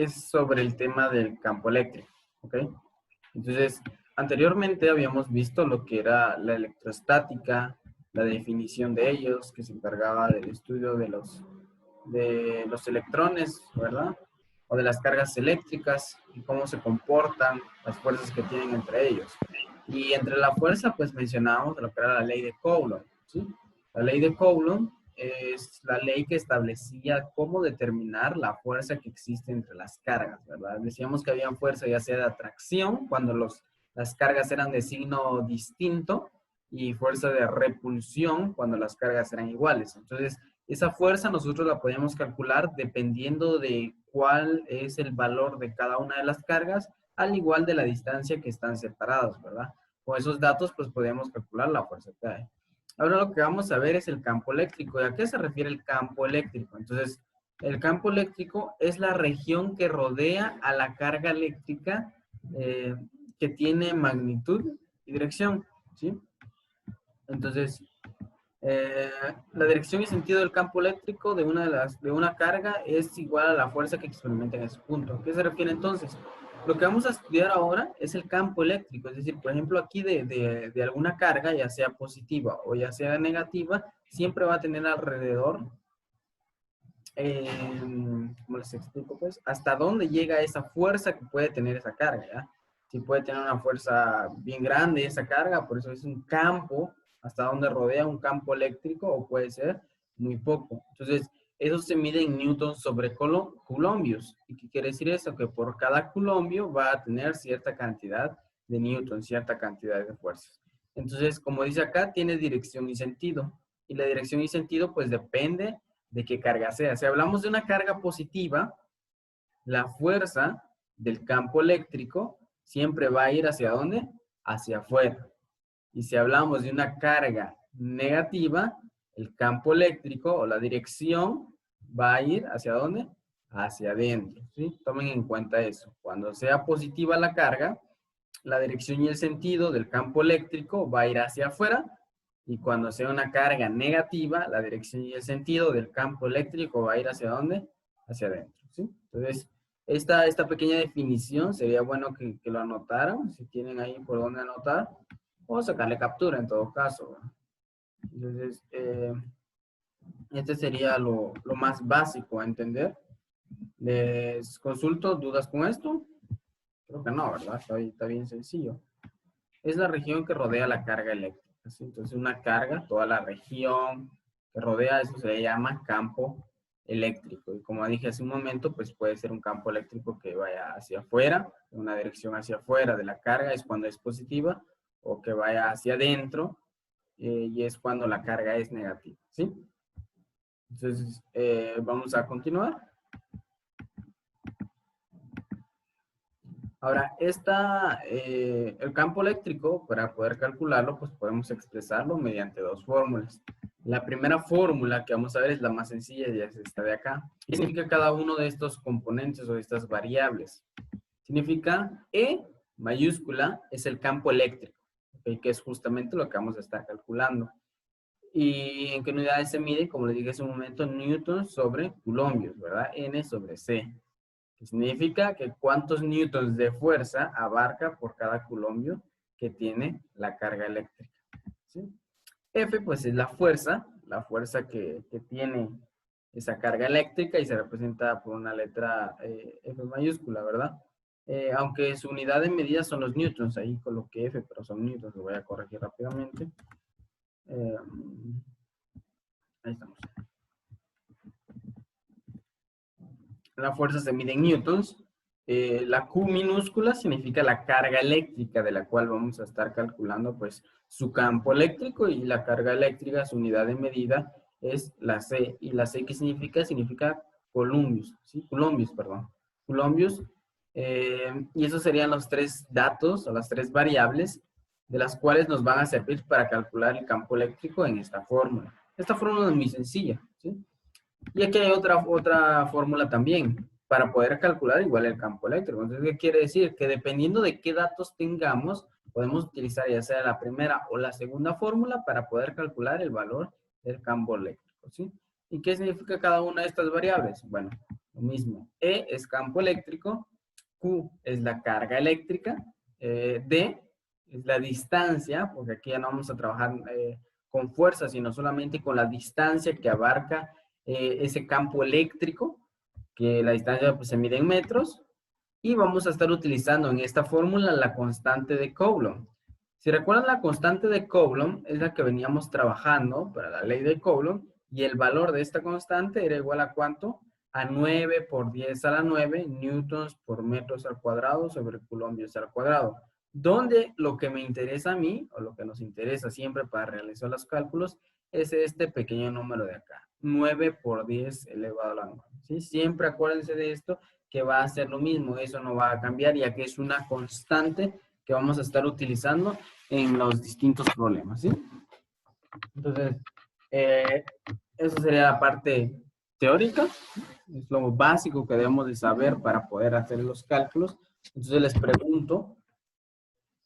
es sobre el tema del campo eléctrico, ¿ok? Entonces, anteriormente habíamos visto lo que era la electrostática, la definición de ellos, que se encargaba del estudio de los electrones, ¿verdad? O de las cargas eléctricas y cómo se comportan, las fuerzas que tienen entre ellos. Y entre la fuerza, pues mencionábamos lo que era la ley de Coulomb, ¿sí? La ley de Coulomb es la ley que establecía cómo determinar la fuerza que existe entre las cargas, ¿verdad? Decíamos que había fuerza ya sea de atracción, cuando las cargas eran de signo distinto, y fuerza de repulsión, cuando las cargas eran iguales. Entonces, esa fuerza nosotros la podemos calcular dependiendo de cuál es el valor de cada una de las cargas, al igual de la distancia que están separados, ¿verdad? Con esos datos, pues podemos calcular la fuerza que hay. Ahora lo que vamos a ver es el campo eléctrico. ¿Y a qué se refiere el campo eléctrico? Entonces, el campo eléctrico es la región que rodea a la carga eléctrica que tiene magnitud y dirección, ¿sí? Entonces, la dirección y sentido del campo eléctrico de una carga es igual a la fuerza que experimenta en ese punto. ¿A qué se refiere entonces? Lo que vamos a estudiar ahora es el campo eléctrico, es decir, por ejemplo, aquí de alguna carga, ya sea positiva o ya sea negativa, siempre va a tener alrededor, ¿cómo les explico? Pues, hasta dónde llega esa fuerza que puede tener esa carga, ¿ya? Si puede tener una fuerza bien grande esa carga, por eso es un campo, hasta donde rodea un campo eléctrico, o puede ser muy poco. Entonces, eso se mide en newtons sobre coulombios. ¿Y qué quiere decir eso? Que por cada coulombio va a tener cierta cantidad de newtons, cierta cantidad de fuerzas. Entonces, como dice acá, tiene dirección y sentido. Y la dirección y sentido, pues depende de qué carga sea. Si hablamos de una carga positiva, la fuerza del campo eléctrico siempre va a ir ¿hacia dónde? Hacia afuera. Y si hablamos de una carga negativa, el campo eléctrico o la dirección va a ir ¿hacia dónde? Hacia adentro, ¿sí? Tomen en cuenta eso. Cuando sea positiva la carga, la dirección y el sentido del campo eléctrico va a ir hacia afuera, y cuando sea una carga negativa, la dirección y el sentido del campo eléctrico va a ir ¿hacia dónde? Hacia adentro, ¿sí? Entonces, esta pequeña definición sería bueno que lo anotaran, si tienen ahí por dónde anotar, o sacarle captura en todo caso. Entonces, este sería lo más básico a entender. ¿Les consulto dudas con esto? Creo que no, ¿verdad? Está bien sencillo. Es la región que rodea la carga eléctrica, ¿sí? Entonces, una carga, toda la región que rodea eso se le llama campo eléctrico. Y como dije hace un momento, pues puede ser un campo eléctrico que vaya hacia afuera, una dirección hacia afuera de la carga es cuando es positiva, o que vaya hacia adentro, y es cuando la carga es negativa, ¿sí? Entonces, vamos a continuar. Ahora, el campo eléctrico, para poder calcularlo, pues podemos expresarlo mediante dos fórmulas. La primera fórmula que vamos a ver es la más sencilla, y es esta de acá. ¿Qué significa cada uno de estos componentes o de estas variables? Significa E mayúscula es el campo eléctrico, ¿okay? Que es justamente lo que vamos a estar calculando. ¿Y en qué unidades se mide? Como les dije hace un momento, newtons sobre coulombios, ¿verdad? N sobre C. Que significa que cuántos newtons de fuerza abarca por cada coulombio que tiene la carga eléctrica, ¿sí? F, pues es la fuerza que tiene esa carga eléctrica, y se representa por una letra F mayúscula, ¿verdad? Aunque su unidad de medida son los newtons, ahí coloqué F, pero son newtons, lo voy a corregir rápidamente. Ahí estamos. La fuerza se mide en newtons. La Q minúscula significa la carga eléctrica, de la cual vamos a estar calculando pues su campo eléctrico, y la carga eléctrica, su unidad de medida es la C. ¿Y la C qué significa? Significa coulombios, ¿sí? Coulombios, perdón. Coulombios. Y esos serían los tres datos o las tres variables de las cuales nos van a servir para calcular el campo eléctrico en esta fórmula. Esta fórmula es muy sencilla, ¿sí? Y aquí hay otra fórmula también para poder calcular igual el campo eléctrico. Entonces, ¿qué quiere decir? Que dependiendo de qué datos tengamos, podemos utilizar ya sea la primera o la segunda fórmula para poder calcular el valor del campo eléctrico, ¿sí? ¿Y qué significa cada una de estas variables? Bueno, lo mismo. E es campo eléctrico, Q es la carga eléctrica, D es la distancia, porque aquí ya no vamos a trabajar con fuerza, sino solamente con la distancia que abarca ese campo eléctrico, que la distancia pues, se mide en metros, y vamos a estar utilizando en esta fórmula la constante de Coulomb. Si recuerdan, la constante de Coulomb es la que veníamos trabajando para la ley de Coulomb, y el valor de esta constante era igual a ¿cuánto? A 9 por 10 a la 9 newtons por metros al cuadrado sobre coulombios al cuadrado. Donde lo que me interesa a mí, o lo que nos interesa siempre para realizar los cálculos, es este pequeño número de acá. 9 por 10 elevado a la 9. ¿Sí? Siempre acuérdense de esto, que va a ser lo mismo. Eso no va a cambiar, ya que es una constante que vamos a estar utilizando en los distintos problemas. ¿Sí? Entonces, eso sería la parte teórica. Es lo básico que debemos de saber para poder hacer los cálculos. Entonces les pregunto,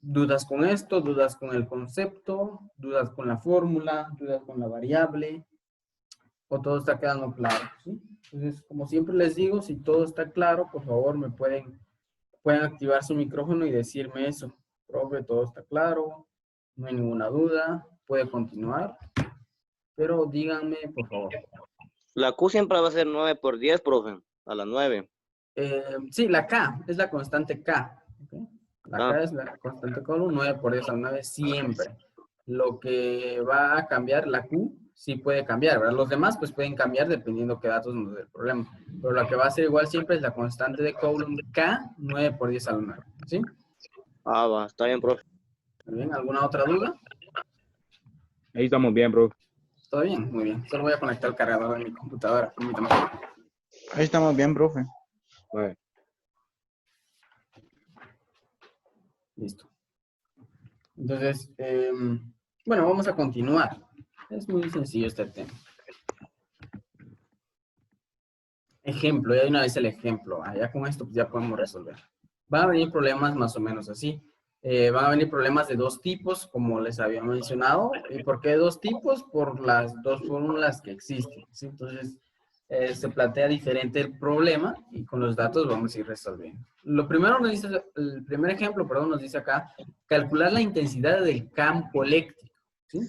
¿dudas con esto? ¿Dudas con el concepto? ¿Dudas con la fórmula? ¿Dudas con la variable? ¿O todo está quedando claro? ¿Sí? Entonces, como siempre les digo, si todo está claro, por favor me pueden activar su micrófono y decirme eso. Profe, todo está claro, no hay ninguna duda, puede continuar. Pero díganme, por favor. La Q siempre va a ser 9 por 10, profe, a las 9. Sí, la K, es la constante K. ¿Okay? La K es la constante Coulomb, 9 por 10 a la 9 siempre. Lo que va a cambiar, la Q, sí puede cambiar, ¿verdad? Los demás pues pueden cambiar dependiendo qué datos nos dé el problema. Pero la que va a ser igual siempre es la constante de Coulomb K, 9 por 10 a la 9. ¿Sí? Ah, va, está bien, profe. ¿Muy bien? ¿Alguna otra duda? Ahí estamos bien, bro. ¿Todo bien? Muy bien. Solo voy a conectar el cargador de mi computadora. Permítame. Ahí estamos bien, profe. Vale. Listo. Entonces, bueno, vamos a continuar. Es muy sencillo este tema. Ejemplo, ya una vez el ejemplo. Ya con esto pues ya podemos resolver. Van a venir problemas más o menos así. Van a venir problemas de dos tipos, como les había mencionado. ¿Y por qué dos tipos? Por las dos fórmulas que existen. ¿Sí? Entonces, se plantea diferente el problema y con los datos vamos a ir resolviendo. Lo primero nos dice, el primer ejemplo, perdón, nos dice acá, calcular la intensidad del campo eléctrico. ¿Sí?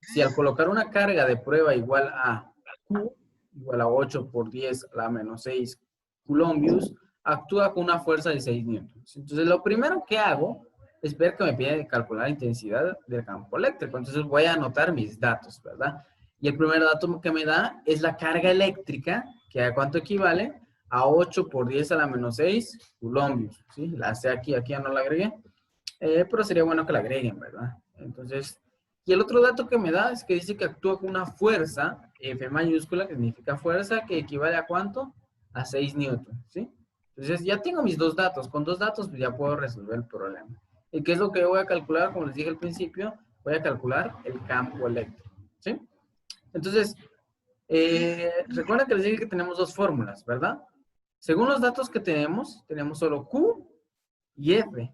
Si al colocar una carga de prueba igual a Q, igual a 8 por 10 a la menos 6 coulombios, actúa con una fuerza de 6 newtons. Entonces, lo primero que hago es ver que me pide calcular la intensidad del campo eléctrico. Entonces, voy a anotar mis datos, ¿verdad? Y el primer dato que me da es la carga eléctrica, que a cuánto equivale a 8 por 10 a la menos 6 coulombios. ¿Sí? La sé aquí, aquí ya no la agregué. Pero sería bueno que la agreguen, ¿verdad? Entonces, y el otro dato que me da es que dice que actúa con una fuerza, F mayúscula, que significa fuerza, que equivale a ¿cuánto? A 6 newtons, ¿sí? Entonces, ya tengo mis dos datos. Con dos datos, pues ya puedo resolver el problema. ¿Y qué es lo que voy a calcular? Como les dije al principio, voy a calcular el campo eléctrico, ¿sí? Entonces, recuerden que les dije que tenemos dos fórmulas, ¿verdad? Según los datos que tenemos solo Q y F.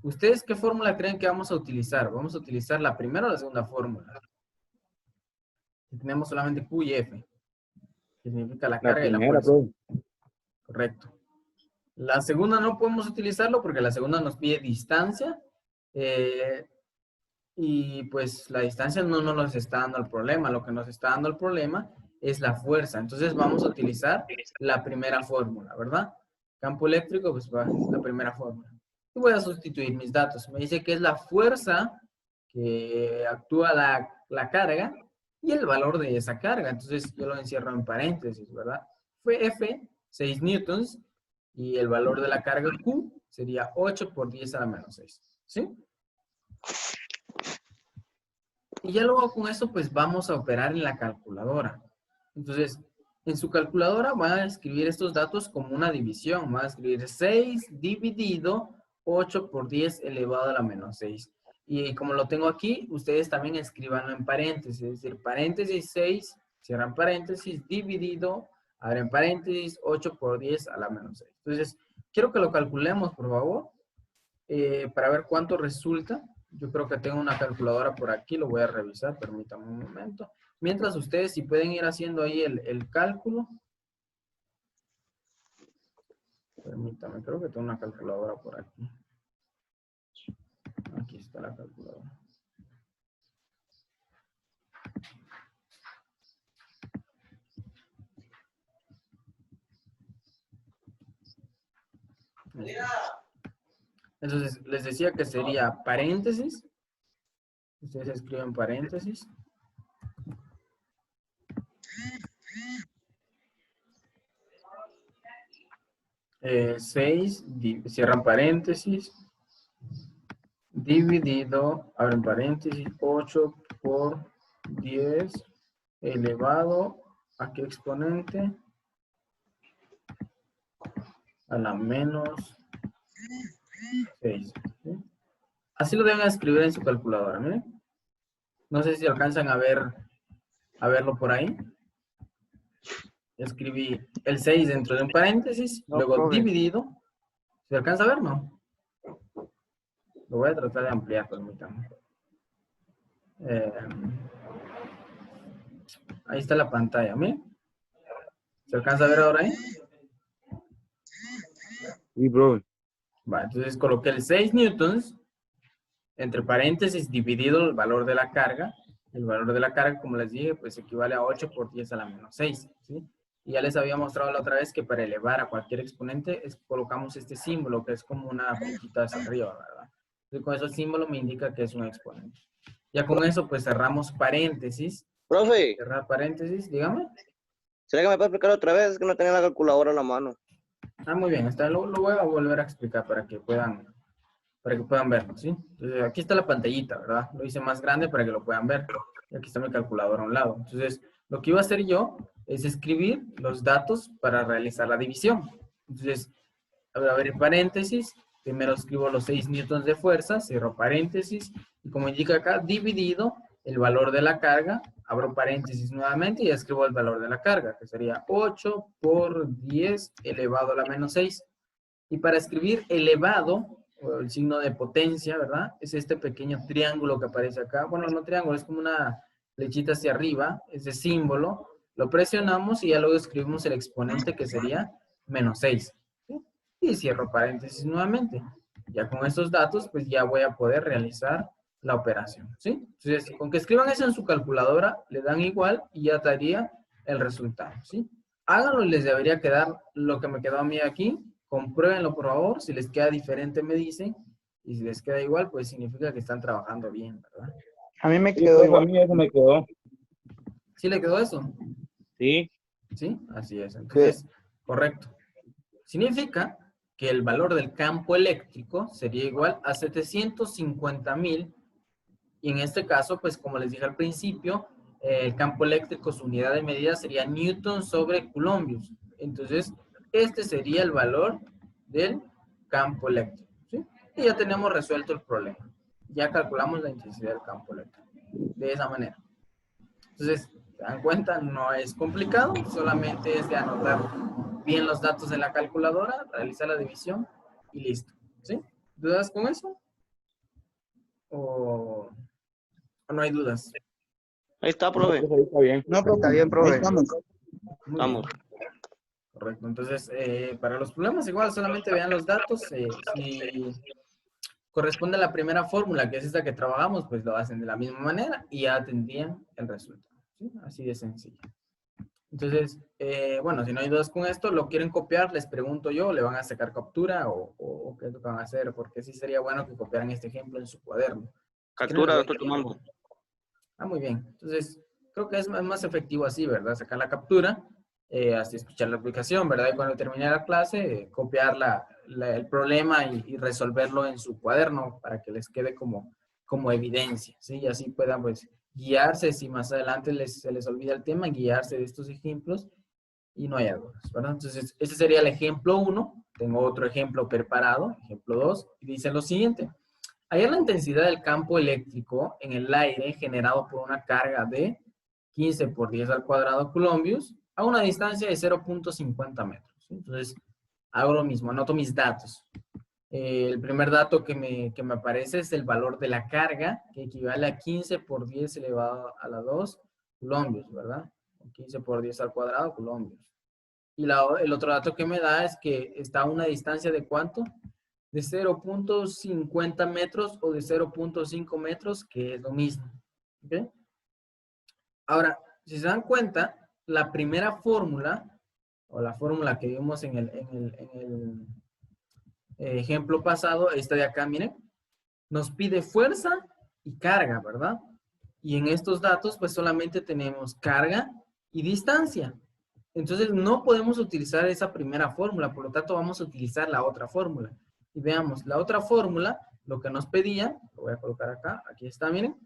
¿Ustedes qué fórmula creen que vamos a utilizar? ¿Vamos a utilizar la primera o la segunda fórmula? Tenemos solamente Q y F, que significa la carga y la fuerza. Bro. Correcto. La segunda no podemos utilizarlo porque la segunda nos pide distancia. Y pues la distancia no nos está dando el problema. Lo que nos está dando el problema es la fuerza. Entonces vamos a utilizar la primera fórmula, ¿verdad? Campo eléctrico, pues va, es la primera fórmula. Y voy a sustituir mis datos. Me dice que es la fuerza que actúa la carga y el valor de esa carga. Entonces yo lo encierro en paréntesis, ¿verdad? Fue F, 6 newtons, y el valor de la carga Q sería 8 por 10 a la menos 6. ¿Sí? Y ya luego con eso, pues vamos a operar en la calculadora. Entonces, en su calculadora van a escribir estos datos como una división. Van a escribir 6 dividido 8 por 10 elevado a la menos 6. Y como lo tengo aquí, ustedes también escribanlo en paréntesis. Es decir, paréntesis 6, cierran paréntesis, dividido, abren paréntesis, 8 por 10 a la menos 6. Entonces, quiero que lo calculemos, por favor, para ver cuánto resulta. Yo creo que tengo una calculadora por aquí, lo voy a revisar, permítame un momento. Mientras ustedes si pueden ir haciendo ahí el cálculo. Permítame, creo que tengo una calculadora por aquí. Aquí está la calculadora. Entonces, les decía que sería paréntesis. Ustedes escriben paréntesis. Seis, cierran paréntesis. Dividido, abren paréntesis, 8 por 10 elevado a qué exponente, a la menos 6. ¿Sí? Así lo deben escribir en su calculadora, miren. No sé si alcanzan a verlo por ahí. Escribí el 6 dentro de un paréntesis, No, luego profe. dividido. ¿Se alcanza a ver, no? Lo voy a tratar de ampliar, permítanme. Ahí está la pantalla, miren. ¿Se alcanza a ver ahora ahí? Sí, profe. Va, entonces coloqué el 6 newtons, entre paréntesis, dividido el valor de la carga. El valor de la carga, como les dije, pues equivale a 8 por 10 a la menos 6, ¿sí? Y ya les había mostrado la otra vez que para elevar a cualquier exponente colocamos este símbolo, que es como una flechita hacia arriba, ¿verdad? Entonces con ese símbolo me indica que es un exponente. Ya con eso, pues cerramos paréntesis. Profe, Cerrar paréntesis, dígame. ¿será que me puede explicar otra vez? Es que no tenía la calculadora en la mano. Ah, muy bien, lo voy a volver a explicar para que puedan verlo, ¿sí? Entonces, aquí está la pantallita, ¿verdad? Lo hice más grande para que lo puedan ver. Y aquí está mi calculadora a un lado. Entonces, lo que iba a hacer yo es escribir los datos para realizar la división. Entonces, a ver, en paréntesis, primero escribo los 6 newtons de fuerza, cierro paréntesis, y como indica acá, dividido el valor de la carga, abro paréntesis nuevamente y escribo el valor de la carga, que sería 8 por 10 elevado a la menos 6. Y para escribir elevado, o el signo de potencia, ¿verdad? Es este pequeño triángulo que aparece acá. Bueno, no triángulo, es como una flechita hacia arriba, ese símbolo. Lo presionamos y ya luego escribimos el exponente que sería menos 6. ¿Sí? Y cierro paréntesis nuevamente. Ya con estos datos, pues ya voy a poder realizar la operación, ¿sí? Entonces, con que escriban eso en su calculadora, le dan igual y ya daría el resultado, ¿sí? Háganlo y les debería quedar lo que me quedó a mí aquí. Compruébenlo, por favor. Si les queda diferente, me dicen. Y si les queda igual, pues significa que están trabajando bien, ¿verdad? A mí me Sí, quedó profe, a igual. mí eso me quedó. ¿Sí le quedó eso? Sí. ¿Sí? Así es. Entonces, correcto. Significa que el valor del campo eléctrico sería igual a 750,000. Y en este caso, pues como les dije al principio, el campo eléctrico, su unidad de medida sería Newton sobre Coulombius. Entonces, este sería el valor del campo eléctrico, ¿sí? Y ya tenemos resuelto el problema. Ya calculamos la intensidad del campo eléctrico. De esa manera. Entonces, se dan cuenta, no es complicado, solamente es de anotar bien los datos en la calculadora, realizar la división y listo, ¿sí? ¿Dudas con eso? ¿O no hay dudas? Ahí está, No, profe. profe, ahí está bien. No, profe. Está bien, Ahí profe. estamos. Muy Vamos. bien. Correcto. Entonces, para los problemas igual solamente vean los datos. Si corresponde a la primera fórmula, que es esta que trabajamos, pues lo hacen de la misma manera y ya tendrían el resultado, ¿sí? Así de sencillo. Entonces, bueno, si no hay dudas con esto, lo quieren copiar, les pregunto yo, ¿le van a sacar captura o qué es lo que van a hacer? Porque sí sería bueno que copiaran este ejemplo en su cuaderno. Si quieren, Captura, les lo doy estoy tiempo. tomando. Ah, muy bien. Entonces, creo que es más efectivo así, ¿verdad? Sacar la captura, así escuchar la aplicación, ¿verdad? Y cuando termine la clase, copiar el problema y resolverlo en su cuaderno para que les quede como evidencia, ¿sí? Y así puedan, pues, guiarse, si más adelante se les olvida el tema, guiarse de estos ejemplos y no haya dudas, ¿verdad? Entonces, ese sería el ejemplo 1. Tengo otro ejemplo preparado, ejemplo 2, y dice lo siguiente. Hallar la intensidad del campo eléctrico en el aire generado por una carga de 15 por 10 al cuadrado Coulombius a una distancia de 0.50 metros. Entonces, hago lo mismo, anoto mis datos. El primer dato que me aparece es el valor de la carga, que equivale a 15 por 10 elevado a la 2 Coulombios, ¿verdad? 15 por 10 al cuadrado, coulombios. Y el otro dato que me da es que está a una distancia de ¿cuánto? De 0.50 metros o de 0.5 metros, que es lo mismo. ¿Ok? Ahora, si se dan cuenta, la primera fórmula, o la fórmula que vimos en el ejemplo pasado, esta de acá, miren, nos pide fuerza y carga, ¿verdad? Y en estos datos, pues solamente tenemos carga y distancia. Entonces, no podemos utilizar esa primera fórmula, por lo tanto, vamos a utilizar la otra fórmula. Y veamos, la otra fórmula, lo que nos pedía, lo voy a colocar acá, aquí está, miren,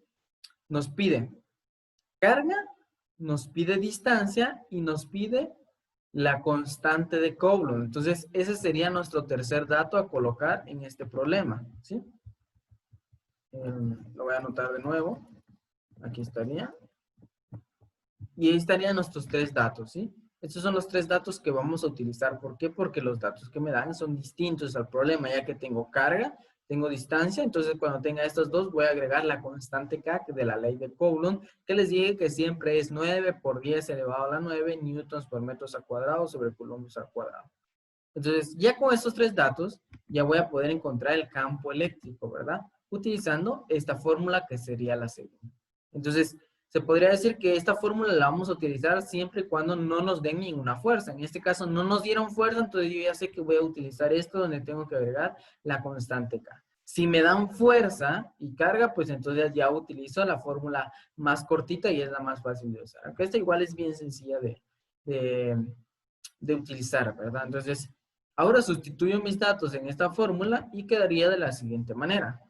nos pide carga, nos pide distancia y nos pide la constante de Coulomb. Entonces, ese sería nuestro tercer dato a colocar en este problema, ¿sí? Lo voy a anotar de nuevo. Aquí estaría. Y ahí estarían nuestros tres datos, ¿sí? Estos son los tres datos que vamos a utilizar. ¿Por qué? Porque los datos que me dan son distintos al problema, ya que tengo carga, tengo distancia. Entonces, cuando tenga estos dos, voy a agregar la constante K de la ley de Coulomb, que les dije que siempre es 9 por 10 elevado a la 9 newtons por metros al cuadrado sobre coulombs al cuadrado. Entonces, ya con estos tres datos, ya voy a poder encontrar el campo eléctrico, ¿verdad? Utilizando esta fórmula que sería la segunda. Entonces, se podría decir que esta fórmula la vamos a utilizar siempre y cuando no nos den ninguna fuerza. En este caso, no nos dieron fuerza, entonces yo ya sé que voy a utilizar esto donde tengo que agregar la constante K. Si me dan fuerza y carga, pues entonces ya utilizo la fórmula más cortita y es la más fácil de usar. Aunque esta igual es bien sencilla de utilizar, ¿verdad? Entonces, ahora sustituyo mis datos en esta fórmula y quedaría de la siguiente manera.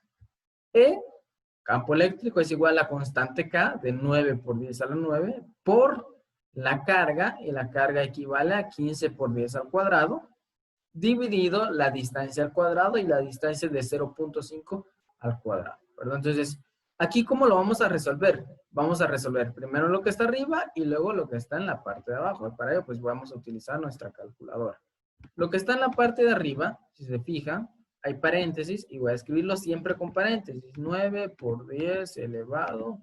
E, campo eléctrico, es igual a la constante K de 9 por 10 a la 9 por la carga, y la carga equivale a 15 por 10 al cuadrado, dividido la distancia al cuadrado y la distancia de 0.5 al cuadrado, ¿verdad? Entonces, aquí, ¿cómo lo vamos a resolver? Vamos a resolver primero lo que está arriba y luego lo que está en la parte de abajo. Y para ello, pues vamos a utilizar nuestra calculadora. Lo que está en la parte de arriba, si se fija, hay paréntesis y voy a escribirlo siempre con paréntesis. 9 por 10 elevado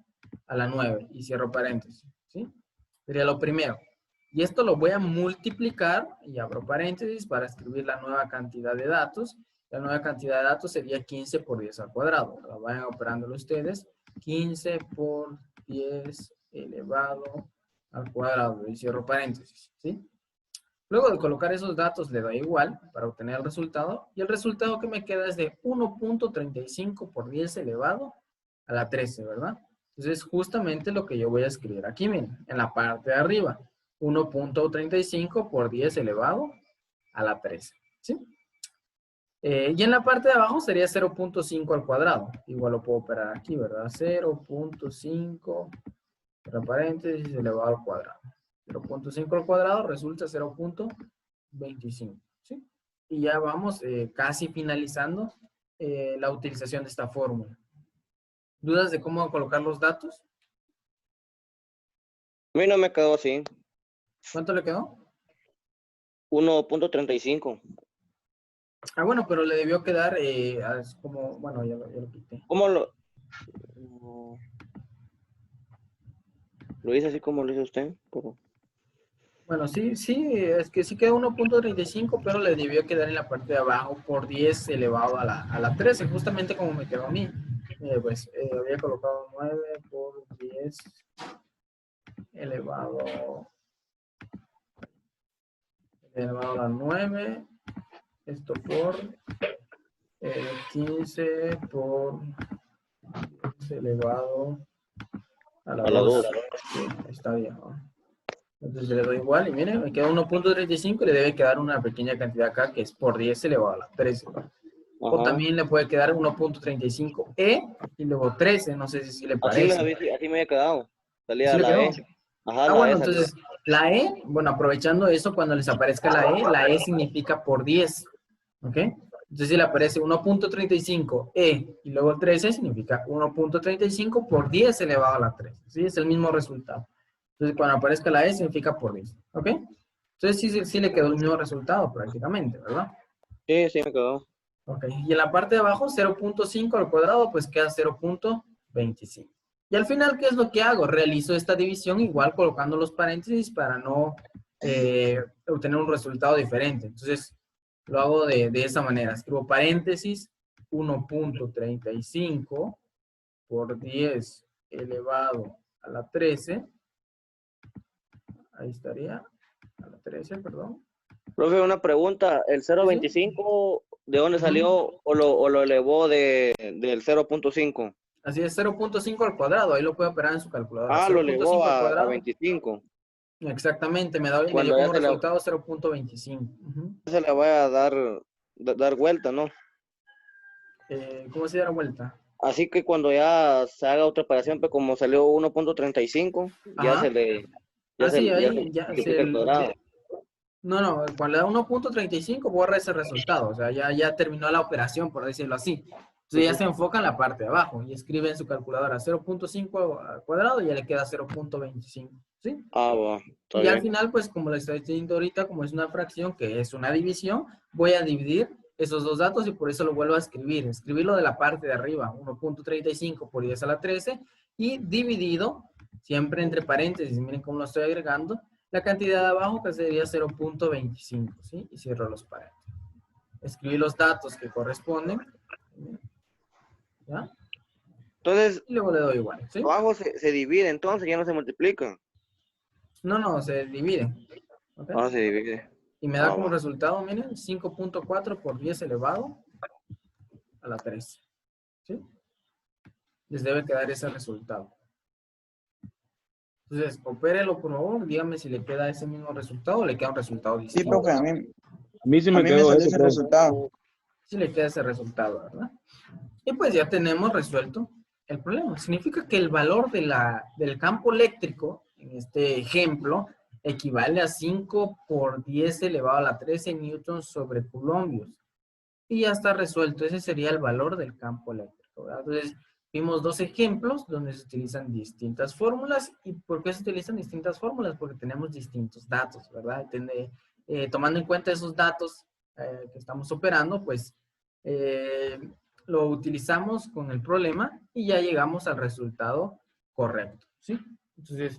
a la 9 y cierro paréntesis, ¿sí? Sería lo primero. Y esto lo voy a multiplicar y abro paréntesis para escribir la nueva cantidad de datos. La nueva cantidad de datos sería 15 por 10 al cuadrado. Lo vayan operándolo ustedes. 15 por 10 elevado al cuadrado y cierro paréntesis, ¿sí? Luego de colocar esos datos le doy igual para obtener el resultado. Y el resultado que me queda es de 1.35 por 10 elevado a la 13, ¿verdad? Entonces es justamente lo que yo voy a escribir aquí, miren, en la parte de arriba. 1.35 por 10 elevado a la 13, ¿sí? Y en la parte de abajo sería 0.5 al cuadrado. Igual lo puedo operar aquí, ¿verdad? 0.5, entre paréntesis, elevado al cuadrado. 0.5 al cuadrado resulta 0.25, ¿sí? Y ya vamos casi finalizando la utilización de esta fórmula. ¿Dudas de cómo colocar los datos? A mí no me quedó así. ¿Cuánto le quedó? 1.35. Ah, bueno, pero le debió quedar como, bueno, ya lo quité. ¿Cómo lo...? ¿Lo hice así como lo hizo usted? ¿Cómo? Bueno, sí, es que sí queda 1.35, pero le debió quedar en la parte de abajo por 10 elevado a la 13, justamente como me quedó a mí. Pues había colocado 9 por 10 elevado a la 9. Esto por 15 por 10 elevado a la 2. Sí, está bien, ¿no? Entonces le doy igual y miren, me queda 1.35 y le debe quedar una pequeña cantidad acá que es por 10 elevado a la 13. ¿No? O también le puede quedar 1.35 y luego 13, no sé si le parece. Así me había quedado. Salía ¿Sí le la quedó? E. Ajá, Bueno, E entonces la E, bueno, aprovechando eso, cuando les aparezca la E significa por 10. ¿Ok? Entonces si le aparece 1.35 y luego 13 significa 1.35 por 10 elevado a la 13. ¿Sí? Es el mismo resultado. Entonces cuando aparezca la E significa por 10. ¿Ok? Entonces sí le quedó el mismo resultado prácticamente, ¿verdad? Sí, me quedó. Ok. Y en la parte de abajo 0.5 al cuadrado pues queda 0.25. Y al final, ¿qué es lo que hago? Realizo esta división igual colocando los paréntesis para no obtener un resultado diferente. Entonces, lo hago de esa manera. Escribo paréntesis 1.35 por 10 elevado a la 13. Ahí estaría. A la 13, perdón. Profe, una pregunta. ¿El 0.25 de dónde salió o lo elevó del 0.5? Así es, 0.5 al cuadrado. Ahí lo puede operar en su calculadora. Ah, lo elevó 0.5 al a cuadrado. 25. Exactamente, me dio Cuando ya como resultado 0.25. se le vaya a dar vuelta, ¿no? ¿Cómo se da vuelta? Así que cuando ya se haga otra operación, pues como salió 1.35, ya Ajá. se le Así, ya ahí se ya multiplica el cuadrado. No, cuando le da 1.35 borra ese resultado. O sea, ya terminó la operación, por decirlo así. Entonces ya se enfoca en la parte de abajo y escribe en su calculadora 0.5 al cuadrado y ya le queda 0.25. ¿Sí? Ah, va, está Y al bien. final, pues como le estoy diciendo ahorita, como es una fracción que es una división, voy a dividir esos dos datos y por eso lo vuelvo a escribir. Escribirlo de la parte de arriba, 1.35 por 10 a la 13 y dividido, siempre entre paréntesis, miren cómo lo estoy agregando, la cantidad de abajo que sería 0.25, ¿sí? Y cierro los paréntesis. Escribí los datos que corresponden, ¿ya? Entonces, Y luego le doy igual, ¿sí? abajo se divide, entonces ya no se multiplica. No, se divide, ¿ok? Ahora se divide. Y me da Ah, como va. resultado, miren, 5.4 por 10 elevado a la 13. ¿Sí? Les debe quedar ese resultado. Entonces, opérelo por favor, dígame si le queda ese mismo resultado o le queda un resultado Sí, distinto. profe, A mí sí a me mí me quedó salió eso, ese profe. resultado. Si le queda ese resultado, ¿verdad? Y pues ya tenemos resuelto el problema. Significa que el valor del campo eléctrico, en este ejemplo, equivale a 5 por 10 elevado a la 13 newtons sobre coulombios. Y ya está resuelto. Ese sería el valor del campo eléctrico, ¿verdad? Entonces, vimos dos ejemplos donde se utilizan distintas fórmulas. ¿Y por qué se utilizan distintas fórmulas? Porque tenemos distintos datos, ¿verdad? Tomando en cuenta esos datos que estamos operando, pues lo utilizamos con el problema y ya llegamos al resultado correcto, ¿sí? Entonces,